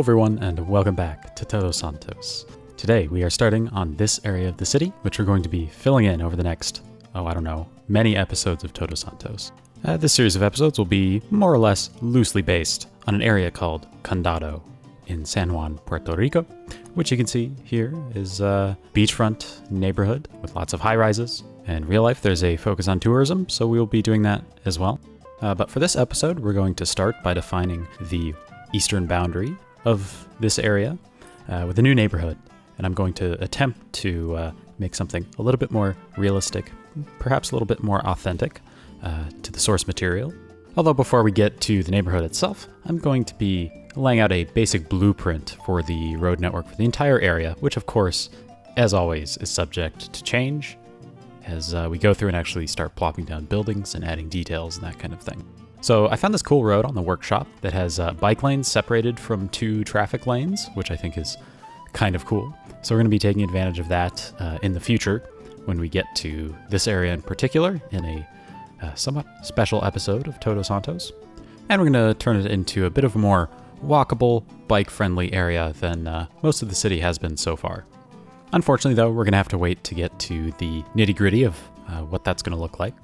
everyone, and welcome back to Todos Santos. Today we are starting on this area of the city, which we're going to be filling in over the next, many episodes of Todos Santos. This series of episodes will be more or less loosely based on an area called Condado in San Juan, Puerto Rico, which you can see here is a beachfront neighborhood with lots of high-rises. In real life, there's a focus on tourism, so we will be doing that as well. But for this episode, we're going to start by defining the eastern boundary of this area with a new neighborhood. And I'm going to attempt to make something a little bit more realistic, perhaps a little bit more authentic to the source material. Although before we get to the neighborhood itself, I'm going to be laying out a basic blueprint for the road network for the entire area, which of course, as always, is subject to change as we go through and actually start plopping down buildings and adding details and that kind of thing. So I found this cool road on the workshop that has bike lanes separated from 2 traffic lanes, which I think is kind of cool. So we're going to be taking advantage of that in the future when we get to this area in particular in a somewhat special episode of Todos Santos. And we're going to turn it into a bit of a more walkable, bike-friendly area than most of the city has been so far. Unfortunately, though, we're going to have to wait to get to the nitty-gritty of what that's going to look like.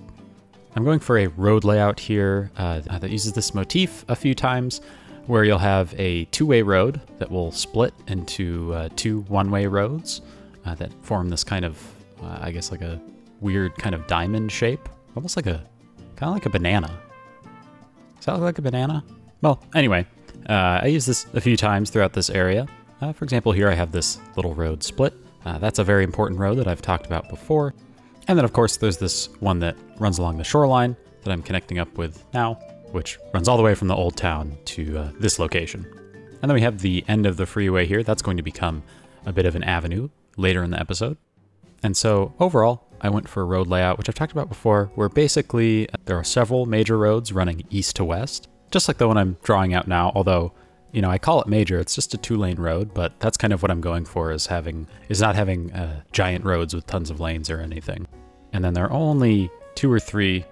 I'm going for a road layout here that uses this motif a few times, where you'll have a 2-way road that will split into 2 one-way roads that form this kind of, like a weird kind of diamond shape, almost like kind of like a banana. Does that look like a banana? Well, anyway, I use this a few times throughout this area. For example, here I have this little road split. That's a very important road that I've talked about before. And then, of course, there's this one that runs along the shoreline that I'm connecting up with now, which runs all the way from the old town to this location. And then we have the end of the freeway here. That's going to become a bit of an avenue later in the episode. And so overall, I went for a road layout, which I've talked about before, where basically there are several major roads running east to west, just like the one I'm drawing out now, although I call it major. It's just a 2-lane road, but that's kind of what I'm going for is not having giant roads with tons of lanes or anything. And then there are only 2 or 3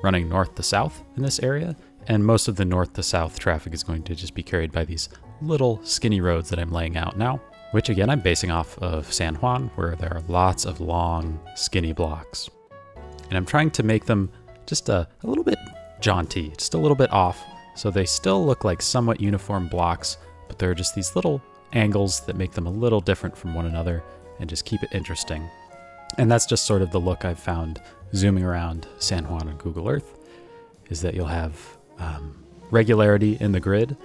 running north to south in this area, and most of the north to south traffic is going to just be carried by these little skinny roads that I'm laying out now, which again I'm basing off of San Juan, where there are lots of long, skinny blocks. And I'm trying to make them just a little bit jaunty, just a little bit off, so they still look like somewhat uniform blocks, but there are just these little angles that make them a little different from one another and just keep it interesting. And that's just sort of the look I've found zooming around San Juan on Google Earth, is that you'll have regularity in the grid,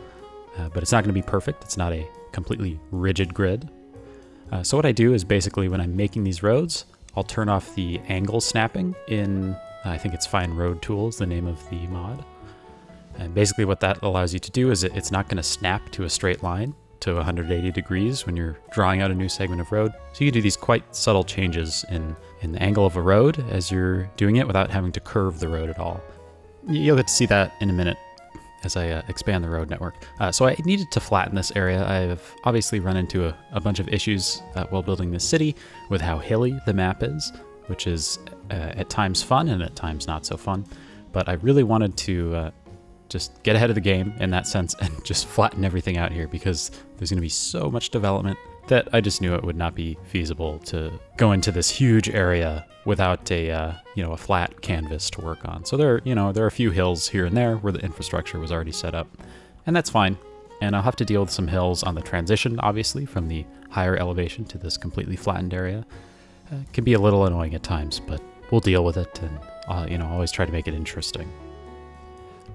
but it's not going to be perfect. It's not a completely rigid grid. So what I do is basically when I'm making these roads, I'll turn off the angle snapping in, I think it's Fine Road Tools, the name of the mod. And basically what that allows you to do is it's not going to snap to a straight line to 180 degrees when you're drawing out a new segment of road. So you can do these quite subtle changes in the angle of a road as you're doing it without having to curve the road at all. You'll get to see that in a minute as I expand the road network. So I needed to flatten this area. I've obviously run into a bunch of issues while building this city with how hilly the map is, which is at times fun and at times not so fun. But I really wanted to just get ahead of the game in that sense and just flatten everything out here because there's going to be so much development that I just knew it would not be feasible to go into this huge area without a flat canvas to work on. So there are a few hills here and there where the infrastructure was already set up, and that's fine. And I'll have to deal with some hills on the transition, obviously, from the higher elevation to this completely flattened area. It can be a little annoying at times, but we'll deal with it and always try to make it interesting.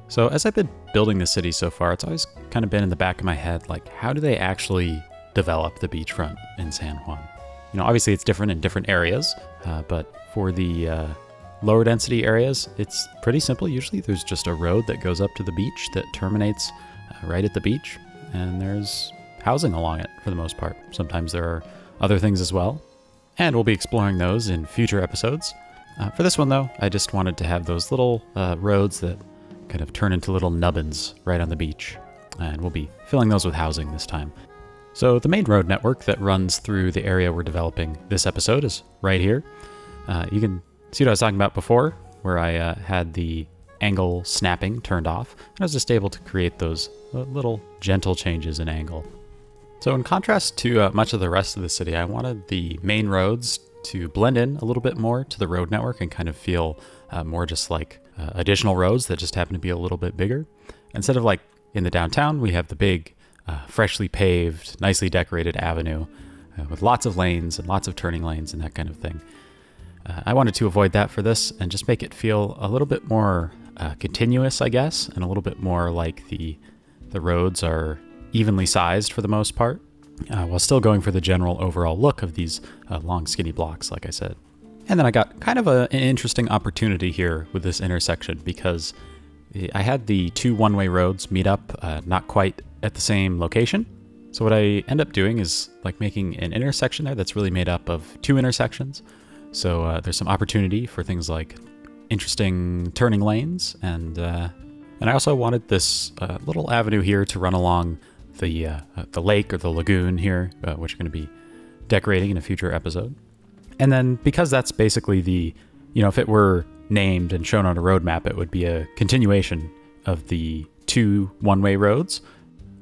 So as I've been building the city so far, it's always kind of been in the back of my head, like, how do they actually develop the beachfront in San Juan? Obviously it's different in different areas, but for the lower density areas, it's pretty simple. Usually there's just a road that goes up to the beach that terminates right at the beach, and there's housing along it for the most part. Sometimes there are other things as well, and we'll be exploring those in future episodes. For this one though, I just wanted to have those little roads that kind of turn into little nubbins right on the beach, and we'll be filling those with housing this time. So the main road network that runs through the area we're developing this episode is right here. You can see what I was talking about before, where I had the angle snapping turned off, and I was just able to create those little gentle changes in angle. So in contrast to much of the rest of the city, I wanted the main roads to blend in a little bit more to the road network and kind of feel more just like additional roads that just happen to be a little bit bigger. Instead of like in the downtown, we have the big, freshly paved, nicely decorated avenue with lots of lanes and lots of turning lanes and that kind of thing. I wanted to avoid that for this and just make it feel a little bit more continuous, I guess, and a little bit more like the roads are evenly sized for the most part, while still going for the general overall look of these long skinny blocks, like I said. And then I got kind of an interesting opportunity here with this intersection because I had the two one-way roads meet up not quite at the same location. So what I end up doing is like making an intersection there that's really made up of two intersections. So there's some opportunity for things like interesting turning lanes, and I also wanted this little avenue here to run along the lake or the lagoon here, which I'm going to be decorating in a future episode. And then because that's basically if it were named and shown on a road map, it would be a continuation of the two one-way roads.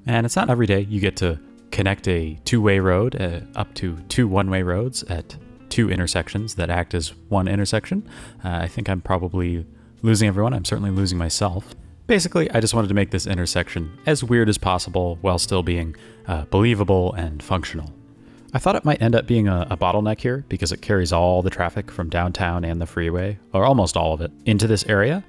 And it's not every day you get to connect a two-way road up to two one-way roads at two intersections that act as one intersection. I think I'm probably losing everyone. I'm certainly losing myself. Basically, I just wanted to make this intersection as weird as possible while still being believable and functional. I thought it might end up being a bottleneck here because it carries all the traffic from downtown and the freeway, or almost all of it, into this area.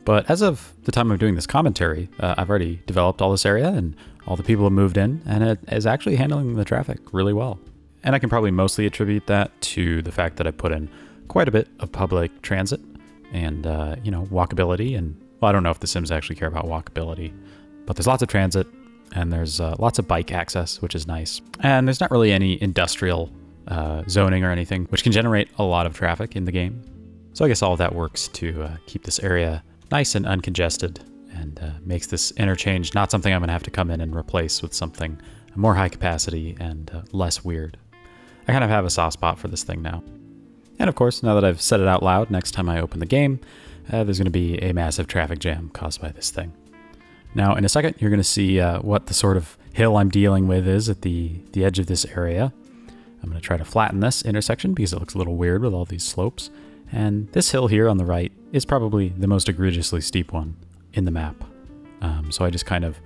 But as of the time of doing this commentary, I've already developed all this area and all the people have moved in, and it is actually handling the traffic really well. And I can probably mostly attribute that to the fact that I put in quite a bit of public transit and, walkability. And, well, I don't know if the Sims actually care about walkability, but there's lots of transit and there's lots of bike access, which is nice. And there's not really any industrial zoning or anything, which can generate a lot of traffic in the game. So I guess all of that works to keep this area nice and uncongested and makes this interchange not something I'm going to have to come in and replace with something more high capacity and less weird. I kind of have a soft spot for this thing now. And of course, now that I've said it out loud, next time I open the game, there's going to be a massive traffic jam caused by this thing. Now, in a second, you're going to see what the sort of hill I'm dealing with is at the edge of this area. I'm going to try to flatten this intersection because it looks a little weird with all these slopes. And this hill here on the right is probably the most egregiously steep one in the map. So I just kind of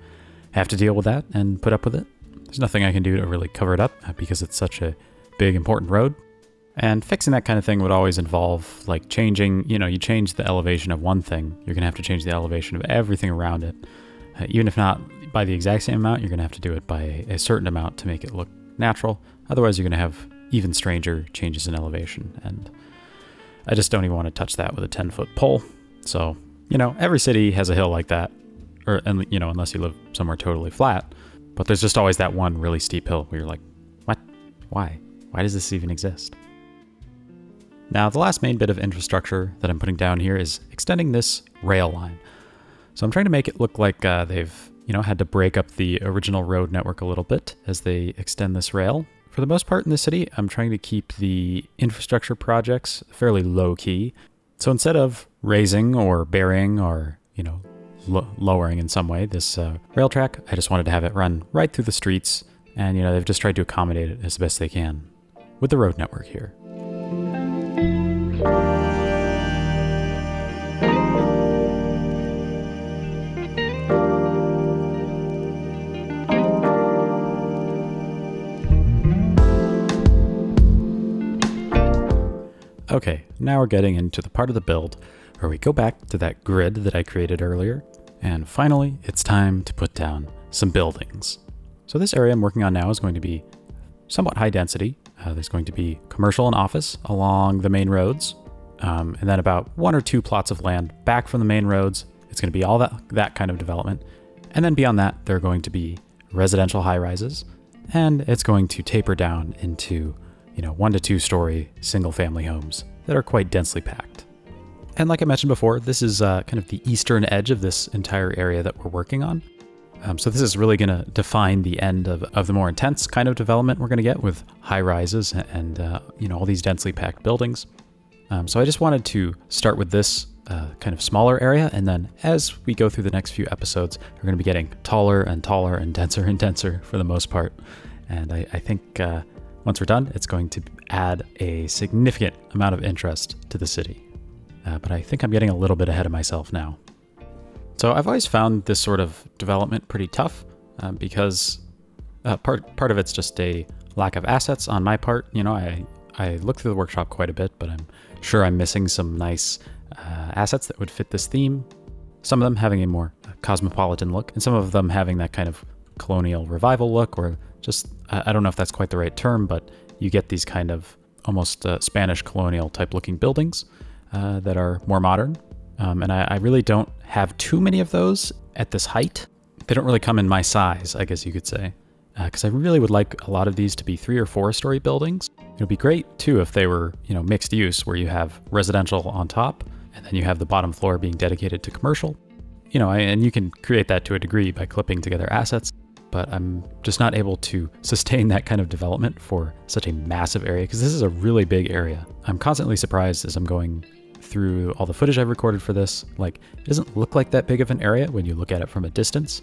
have to deal with that and put up with it. There's nothing I can do to really cover it up because it's such a big, important road. And fixing that kind of thing would always involve like changing, you change the elevation of one thing, you're going to have to change the elevation of everything around it. Even if not by the exact same amount, you're going to have to do it by a certain amount to make it look natural. Otherwise, you're going to have even stranger changes in elevation. And I just don't even want to touch that with a 10-foot pole. So, every city has a hill like that, unless you live somewhere totally flat. But there's just always that one really steep hill where you're like, what? Why? Why does this even exist? Now, the last main bit of infrastructure that I'm putting down here is extending this rail line. So I'm trying to make it look like they've, had to break up the original road network a little bit as they extend this rail. For the most part in the city, I'm trying to keep the infrastructure projects fairly low key. So instead of raising or burying or, lowering in some way this rail track, I just wanted to have it run right through the streets. And, they've just tried to accommodate it as best they can with the road network here. Okay, now we're getting into the part of the build where we go back to that grid that I created earlier. And finally, it's time to put down some buildings. So this area I'm working on now is going to be somewhat high density. There's going to be commercial and office along the main roads. And then about 1 or 2 plots of land back from the main roads. It's going to be all that kind of development. And then beyond that, there are going to be residential high-rises. And it's going to taper down into 1 to 2 story single family homes that are quite densely packed. And like I mentioned before, this is kind of the eastern edge of this entire area that we're working on. So this is really going to define the end of the more intense kind of development we're going to get with high rises and all these densely packed buildings. So I just wanted to start with this kind of smaller area, and then as we go through the next few episodes, we're going to be getting taller and taller and denser for the most part. And I think once we're done, it's going to add a significant amount of interest to the city. But I think I'm getting a little bit ahead of myself now. So I've always found this sort of development pretty tough because part of it's just a lack of assets on my part. You know, I looked through the workshop quite a bit, but I'm sure I'm missing some nice assets that would fit this theme. Some of them having a more cosmopolitan look, and some of them having that kind of colonial revival look, or just, I don't know if that's quite the right term, but you get these kind of almost Spanish colonial type looking buildings that are more modern. And I really don't have too many of those at this height. They don't really come in my size, I guess you could say, because I really would like a lot of these to be 3 or 4 story buildings. It would be great too if they were, you know, mixed use, where you have residential on top and then you have the bottom floor being dedicated to commercial. You know, and you can create that to a degree by clipping together assets, but I'm just not able to sustain that kind of development for such a massive area, because this is a really big area. I'm constantly surprised as I'm going through all the footage I've recorded for this. Like, it doesn't look like that big of an area when you look at it from a distance,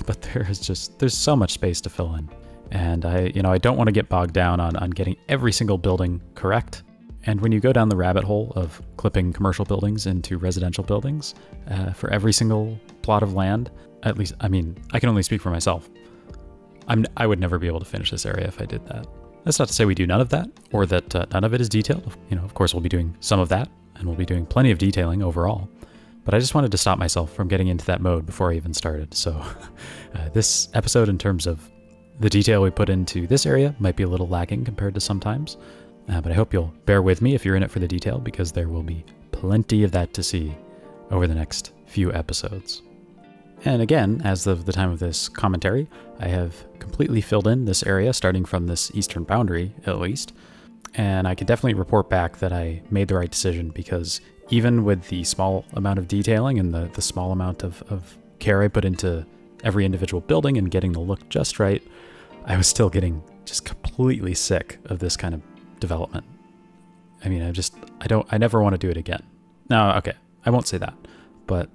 but there's so much space to fill in. And I don't want to get bogged down on getting every single building correct. And when you go down the rabbit hole of clipping commercial buildings into residential buildings for every single plot of land, at least, I mean, I can only speak for myself. I would never be able to finish this area if I did that. That's not to say we do none of that, or that none of it is detailed. You know, of course, we'll be doing some of that, and we'll be doing plenty of detailing overall. But I just wanted to stop myself from getting into that mode before I even started. So this episode, in terms of the detail we put into this area, might be a little lacking compared to sometimes. But I hope you'll bear with me if you're in it for the detail, because there will be plenty of that to see over the next few episodes. And again, as of the time of this commentary, I have completely filled in this area, starting from this eastern boundary, at least. And I can definitely report back that I made the right decision, because even with the small amount of detailing and the small amount of care I put into every individual building and getting the look just right, I was still getting just completely sick of this kind of development. I mean, I never want to do it again. No, okay, I won't say that, but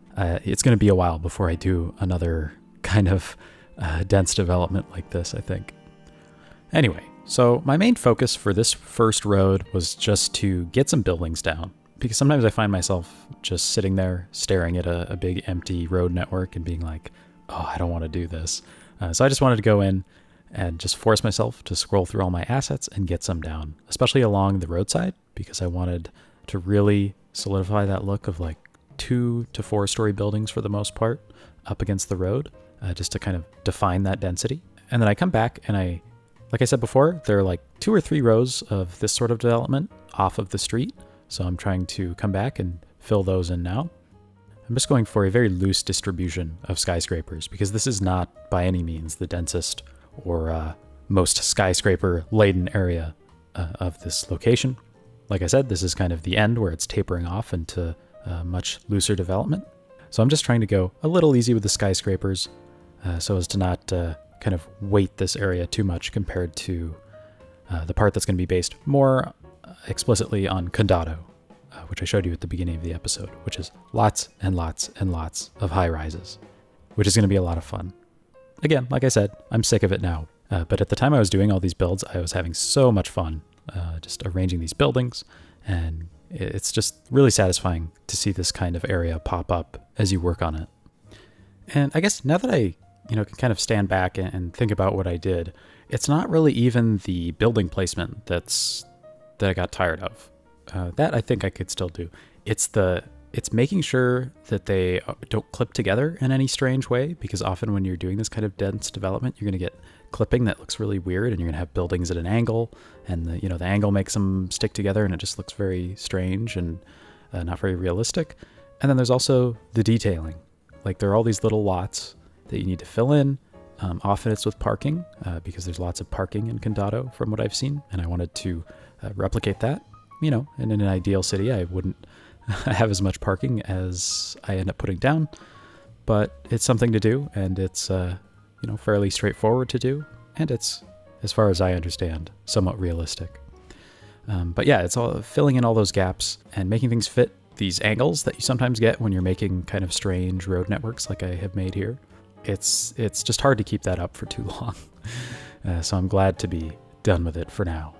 it's going to be a while before I do another kind of dense development like this, I think. Anyway, so my main focus for this first road was just to get some buildings down, because sometimes I find myself just sitting there staring at a big empty road network and being like, oh, I don't want to do this. So I just wanted to go in and just force myself to scroll through all my assets and get some down, especially along the roadside, because I wanted to really solidify that look of like 2 to 4 story buildings for the most part up against the road, just to kind of define that density. And then I come back and like I said before, there are like 2 or 3 rows of this sort of development off of the street. So I'm trying to come back and fill those in now. I'm just going for a very loose distribution of skyscrapers, because this is not by any means the densest or most skyscraper-laden area of this location. Like I said, this is kind of the end where it's tapering off into much looser development. So I'm just trying to go a little easy with the skyscrapers so as to not kind of weight this area too much compared to the part that's going to be based more explicitly on Condado, which I showed you at the beginning of the episode, which is lots and lots and lots of high rises, which is going to be a lot of fun. Again, like I said, I'm sick of it now, but at the time I was doing all these builds, I was having so much fun just arranging these buildings, and it's just really satisfying to see this kind of area pop up as you work on it. And I guess now that I can kind of stand back and think about what I did, it's not really even the building placement that I got tired of. That I think I could still do. It's making sure that they don't clip together in any strange way, because often when you're doing this kind of dense development, you're going to get clipping that looks really weird, and you're going to have buildings at an angle, and the angle makes them stick together, and it just looks very strange and not very realistic. And then there's also the detailing. Like, there are all these little lots that you need to fill in. Often it's with parking, because there's lots of parking in Condado from what I've seen, and I wanted to replicate that. In an ideal city, I wouldn't have as much parking as I end up putting down, but it's something to do, and it's fairly straightforward to do, and it's, as far as I understand, somewhat realistic. But yeah, it's all filling in all those gaps and making things fit these angles that you sometimes get when you're making kind of strange road networks like I have made here. It's just hard to keep that up for too long. So I'm glad to be done with it for now.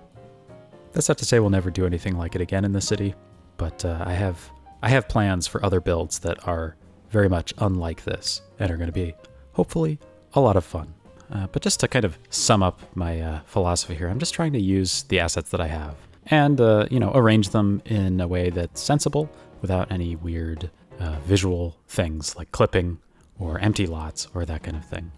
That's not to say we'll never do anything like it again in the city, but I have plans for other builds that are very much unlike this and are going to be, hopefully, a lot of fun. But just to kind of sum up my philosophy here, I'm just trying to use the assets that I have and, arrange them in a way that's sensible without any weird visual things like clipping or empty lots or that kind of thing.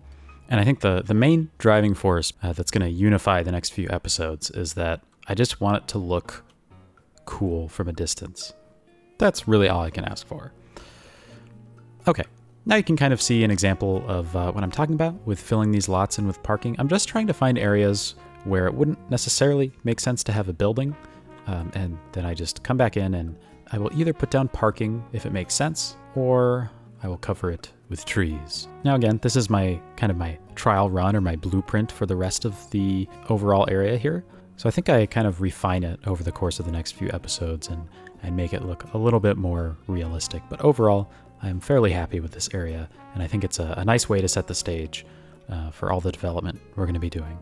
And I think the main driving force that's going to unify the next few episodes is that I just want it to look cool from a distance. That's really all I can ask for. Okay, now you can kind of see an example of what I'm talking about with filling these lots in with parking. I'm just trying to find areas where it wouldn't necessarily make sense to have a building, and then I just come back in and I will either put down parking if it makes sense, or I will cover it with trees. Now again, this is my trial run or my blueprint for the rest of the overall area here. So I think I kind of refine it over the course of the next few episodes and make it look a little bit more realistic. But overall, I'm fairly happy with this area, and I think it's a nice way to set the stage for all the development we're going to be doing.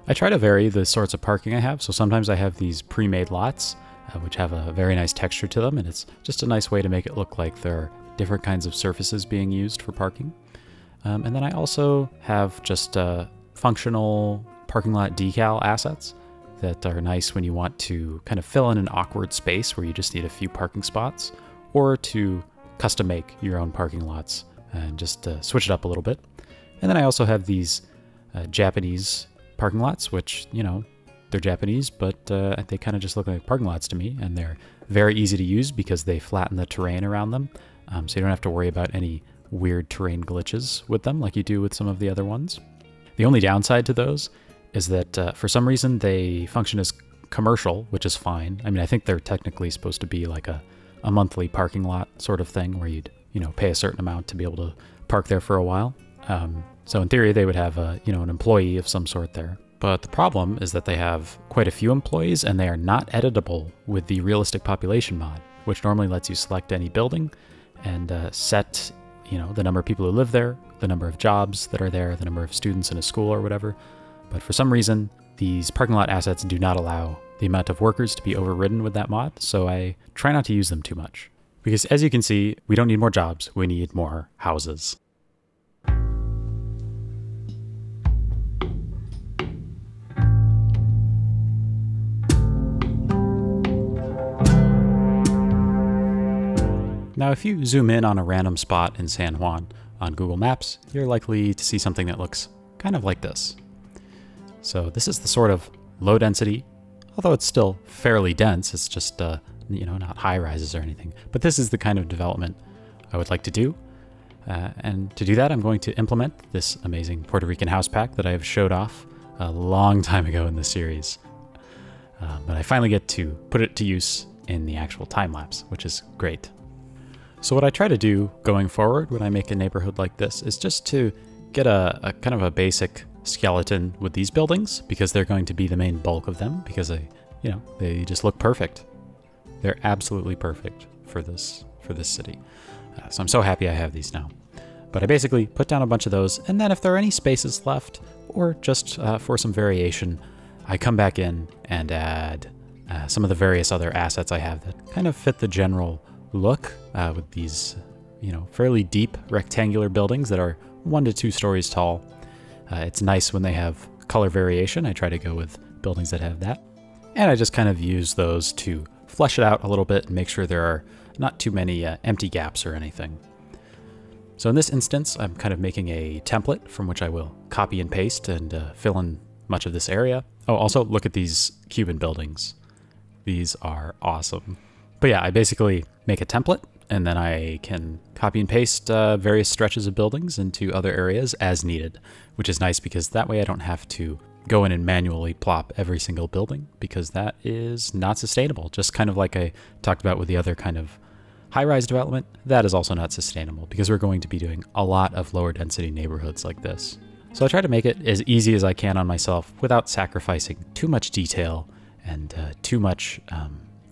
I try to vary the sorts of parking I have, so sometimes I have these pre-made lots, which have a very nice texture to them, and it's just a nice way to make it look like there are different kinds of surfaces being used for parking. And then I also have just functional parking lot decal assets that are nice when you want to kind of fill in an awkward space where you just need a few parking spots, or to custom make your own parking lots and just switch it up a little bit. And then I also have these Japanese parking lots, which, they're Japanese, but they kind of just look like parking lots to me, and they're very easy to use because they flatten the terrain around them, so you don't have to worry about any weird terrain glitches with them like you do with some of the other ones. The only downside to those is that for some reason they function as commercial, which is fine. I mean, I think they're technically supposed to be like a monthly parking lot sort of thing where you'd, pay a certain amount to be able to park there for a while. So in theory, they would have an employee of some sort there. But the problem is that they have quite a few employees, and they are not editable with the realistic population mod, which normally lets you select any building and set, the number of people who live there, the number of jobs that are there, the number of students in a school or whatever. But for some reason, these parking lot assets do not allow the amount of workers to be overridden with that mod, so I try not to use them too much. Because as you can see, we don't need more jobs, we need more houses. Now, if you zoom in on a random spot in San Juan on Google Maps, you're likely to see something that looks kind of like this. So this is the sort of low density, although it's still fairly dense, it's just, not high rises or anything. But this is the kind of development I would like to do. And to do that, I'm going to implement this amazing Puerto Rican house pack that I've showed off a long time ago in the series. But I finally get to put it to use in the actual time lapse, which is great. So what I try to do going forward when I make a neighborhood like this is just to get a kind of a basic skeleton with these buildings, because they're going to be the main bulk of them, because they just look perfect. They're absolutely perfect for this city. So I'm so happy I have these now. But I basically put down a bunch of those, and then if there are any spaces left, or just for some variation, I come back in and add some of the various other assets I have that kind of fit the general look with these, fairly deep rectangular buildings that are 1 to 2 stories tall. It's nice when they have color variation. I try to go with buildings that have that. And I just kind of use those to flesh it out a little bit and make sure there are not too many empty gaps or anything. So in this instance, I'm kind of making a template from which I will copy and paste and fill in much of this area. Oh, also look at these Cuban buildings. These are awesome. But yeah, I basically make a template, and then I can copy and paste various stretches of buildings into other areas as needed, which is nice because that way I don't have to go in and manually plop every single building, because that is not sustainable. Just kind of like I talked about with the other kind of high-rise development, that is also not sustainable because we're going to be doing a lot of lower density neighborhoods like this. So I try to make it as easy as I can on myself without sacrificing too much detail and too much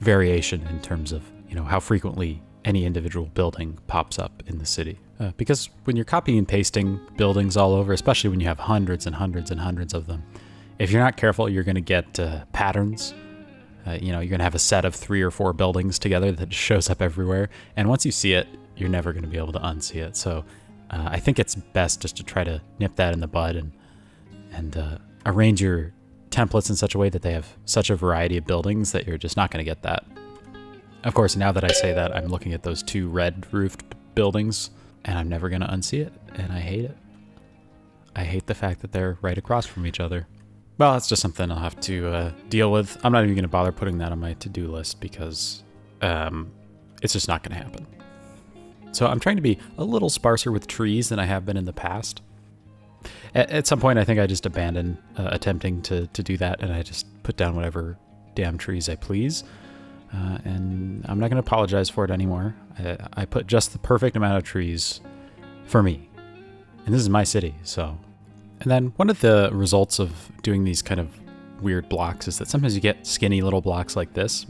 variation in terms of how frequently any individual building pops up in the city. Because when you're copying and pasting buildings all over, especially when you have hundreds and hundreds and hundreds of them, if you're not careful, you're going to get patterns. You're going to have a set of 3 or 4 buildings together that shows up everywhere. And once you see it, you're never going to be able to unsee it. So I think it's best just to try to nip that in the bud and arrange your templates in such a way that they have such a variety of buildings that you're just not going to get that. Of course, now that I say that, I'm looking at those 2 red-roofed buildings, and I'm never going to unsee it, and I hate it. I hate the fact that they're right across from each other. Well, that's just something I'll have to deal with. I'm not even going to bother putting that on my to-do list because it's just not going to happen. So I'm trying to be a little sparser with trees than I have been in the past. At some point, I think I just abandoned attempting to do that, and I just put down whatever damn trees I please. And I'm not going to apologize for it anymore. I put just the perfect amount of trees for me. And this is my city, so... And then one of the results of doing these kind of weird blocks is that sometimes you get skinny little blocks like this.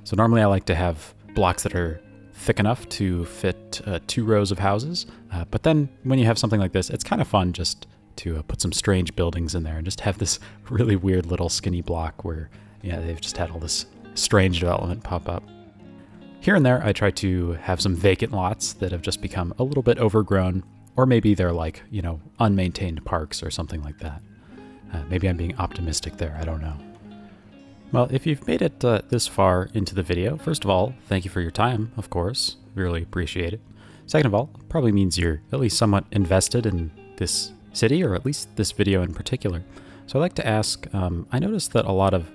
So normally I like to have blocks that are thick enough to fit 2 rows of houses. But then when you have something like this, it's kind of fun just to put some strange buildings in there and just have this really weird little skinny block where they've just had all this strange development pop up. Here and there, I try to have some vacant lots that have just become a little bit overgrown, or maybe they're like, unmaintained parks or something like that. Maybe I'm being optimistic there, I don't know. Well, if you've made it this far into the video, first of all, thank you for your time, of course. Really appreciate it. Second of all, it probably means you're at least somewhat invested in this city, or at least this video in particular. So I'd like to ask, I noticed that a lot of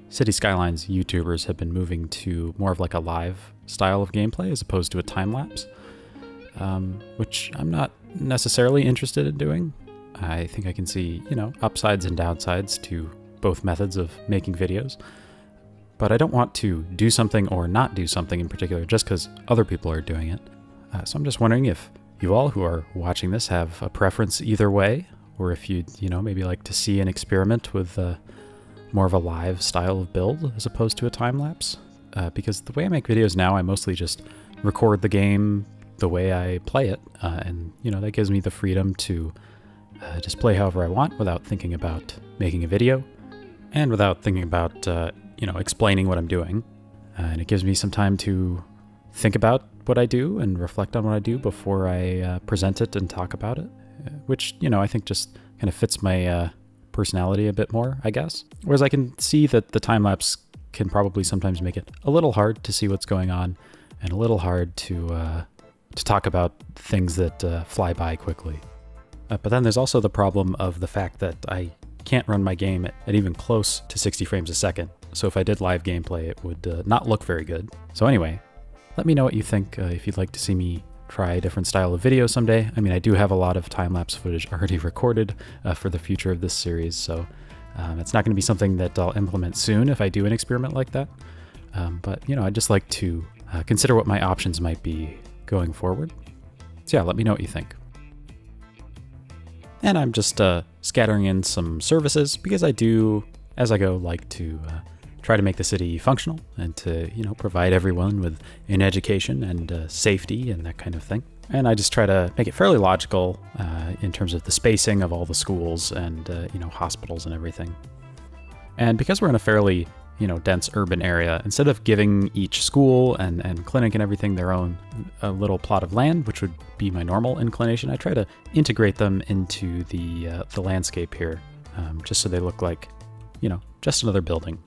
City Skylines YouTubers have been moving to more of like a live style of gameplay as opposed to a time-lapse, which I'm not necessarily interested in doing. I think I can see, upsides and downsides to both methods of making videos, but I don't want to do something or not do something in particular just because other people are doing it. So I'm just wondering if you all who are watching this have a preference either way, or if you'd, maybe like to see an experiment with more of a live style of build as opposed to a time-lapse. Because the way I make videos now, I mostly just record the game the way I play it, and that gives me the freedom to just play however I want without thinking about making a video, and without thinking about explaining what I'm doing. And it gives me some time to think about what I do and reflect on what I do before I present it and talk about it, which I think just kind of fits my personality a bit more, I guess. Whereas I can see that the time-lapse can probably sometimes make it a little hard to see what's going on and a little hard to talk about things that fly by quickly. But then there's also the problem of the fact that I can't run my game at even close to 60 frames a second. So if I did live gameplay, it would not look very good. So anyway, let me know what you think if you'd like to see me try a different style of video someday. I mean, I do have a lot of time-lapse footage already recorded for the future of this series, so it's not going to be something that I'll implement soon if I do an experiment like that. But, I'd just like to consider what my options might be going forward. So yeah, let me know what you think. And I'm just scattering in some services because I do, as I go, like to try to make the city functional and to, provide everyone with an education and safety and that kind of thing. And I just try to make it fairly logical in terms of the spacing of all the schools and, hospitals and everything. And because we're in a fairly, dense urban area, instead of giving each school and clinic and everything their own little plot of land, which would be my normal inclination, I try to integrate them into the landscape here, just so they look like, just another building.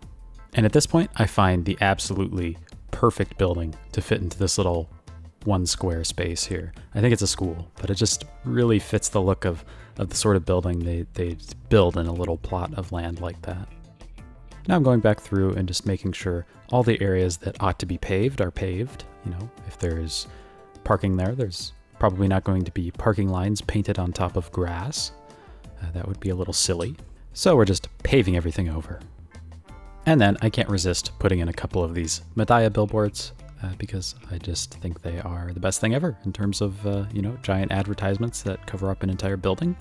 And at this point, I find the absolutely perfect building to fit into this little 1 square space here. I think it's a school, but it just really fits the look of the sort of building they build in a little plot of land like that. Now I'm going back through and just making sure all the areas that ought to be paved are paved. If there's parking there, there's probably not going to be parking lines painted on top of grass. That would be a little silly. So we're just paving everything over. And then I can't resist putting in a couple of these Medaya billboards because I just think they are the best thing ever in terms of, giant advertisements that cover up an entire building.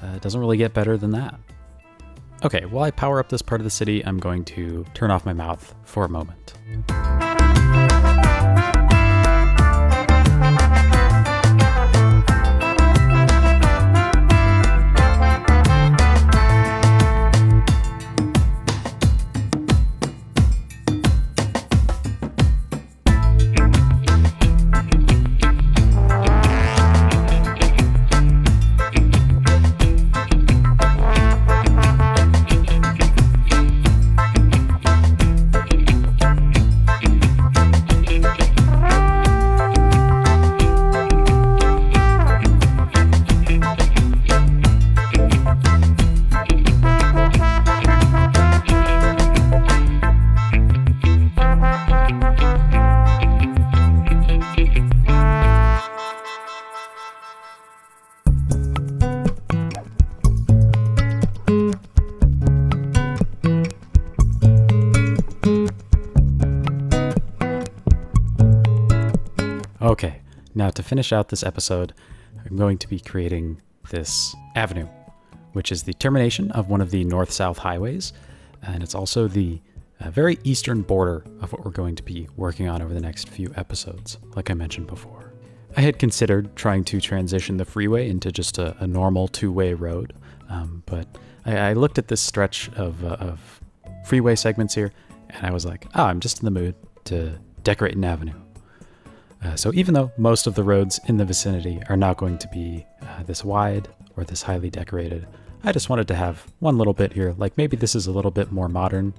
It doesn't really get better than that. Okay, while I power up this part of the city, I'm going to turn off my mouth for a moment. Now to finish out this episode, I'm going to be creating this avenue, which is the termination of one of the north-south highways, and it's also the very eastern border of what we're going to be working on over the next few episodes, like I mentioned before. I had considered trying to transition the freeway into just a normal two-way road, but I looked at this stretch of freeway segments here, and I was like, I'm just in the mood to decorate an avenue. So even though most of the roads in the vicinity are not going to be this wide or this highly decorated, I just wanted to have one little bit here, like maybe this is a little bit more modern.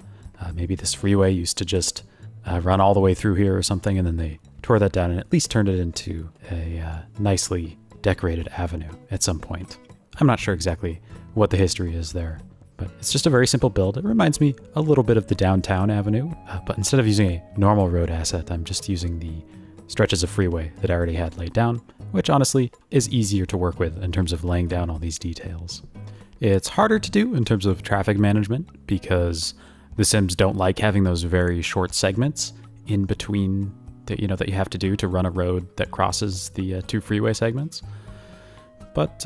Maybe this freeway used to just run all the way through here or something, and then they tore that down and at least turned it into a nicely decorated avenue at some point. I'm not sure exactly what the history is there, but it's just a very simple build. It reminds me a little bit of the downtown avenue, but instead of using a normal road asset, I'm just using the stretches of freeway that I already had laid down, which honestly is easier to work with in terms of laying down all these details. It's harder to do in terms of traffic management because the Sims don't like having those very short segments in between that you have to do to run a road that crosses the two freeway segments. But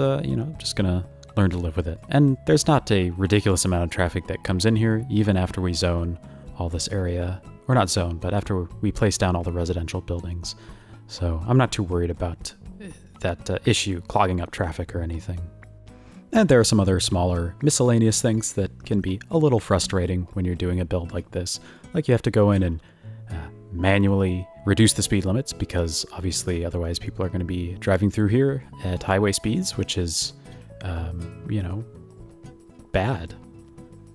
just gonna learn to live with it. And there's not a ridiculous amount of traffic that comes in here even after we zone all this area, or not zone, but after we place down all the residential buildings. So I'm not too worried about that issue clogging up traffic or anything. And there are some other smaller miscellaneous things that can be a little frustrating when you're doing a build like this. Like you have to go in and manually reduce the speed limits because obviously otherwise people are going to be driving through here at highway speeds, which is, bad.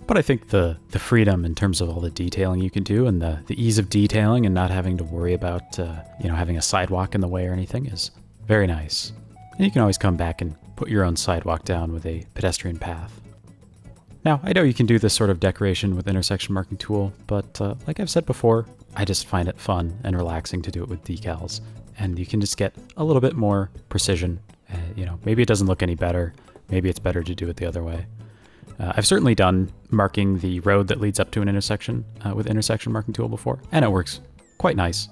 But I think the freedom in terms of all the detailing you can do and the ease of detailing and not having to worry about, having a sidewalk in the way or anything is very nice. And you can always come back and put your own sidewalk down with a pedestrian path. Now, I know you can do this sort of decoration with intersection marking tool, but like I've said before, I just find it fun and relaxing to do it with decals. And you can just get a little bit more precision. Maybe it doesn't look any better. Maybe it's better to do it the other way. I've certainly done marking the road that leads up to an intersection with intersection marking tool before, and it works quite nice.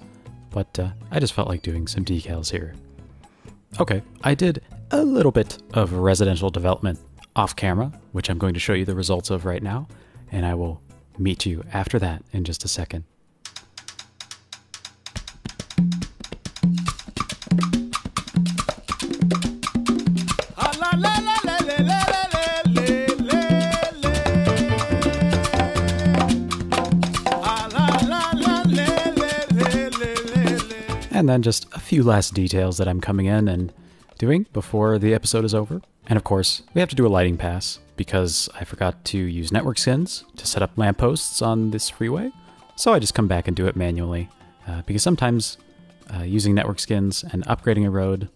But I just felt like doing some decals here. Okay, I did a little bit of residential development off camera, which I'm going to show you the results of right now, and I will meet you after that in just a second. And then just a few last details that I'm coming in and doing before the episode is over. And of course, we have to do a lighting pass because I forgot to use network skins to set up lampposts on this freeway. So I just come back and do it manually because sometimes using network skins and upgrading a road,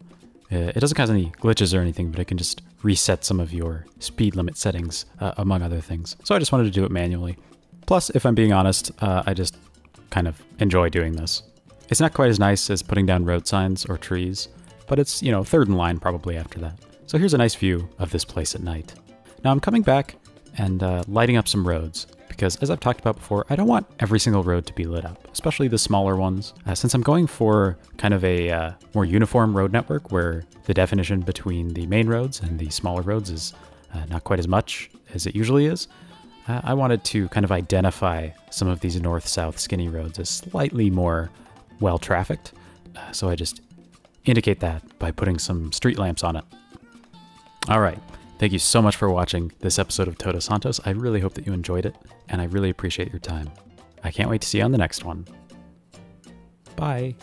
it doesn't cause any glitches or anything, but it can just reset some of your speed limit settings, among other things. So I just wanted to do it manually. Plus, if I'm being honest, I just kind of enjoy doing this. It's not quite as nice as putting down road signs or trees, but it's, third in line probably after that. So here's a nice view of this place at night. Now I'm coming back and lighting up some roads, because as I've talked about before, I don't want every single road to be lit up, especially the smaller ones. Since I'm going for kind of a more uniform road network where the definition between the main roads and the smaller roads is not quite as much as it usually is, I wanted to kind of identify some of these north-south skinny roads as slightly more well-trafficked, so I just indicate that by putting some street lamps on it. All right, thank you so much for watching this episode of Todos Santos. I really hope that you enjoyed it, and I really appreciate your time. I can't wait to see you on the next one. Bye.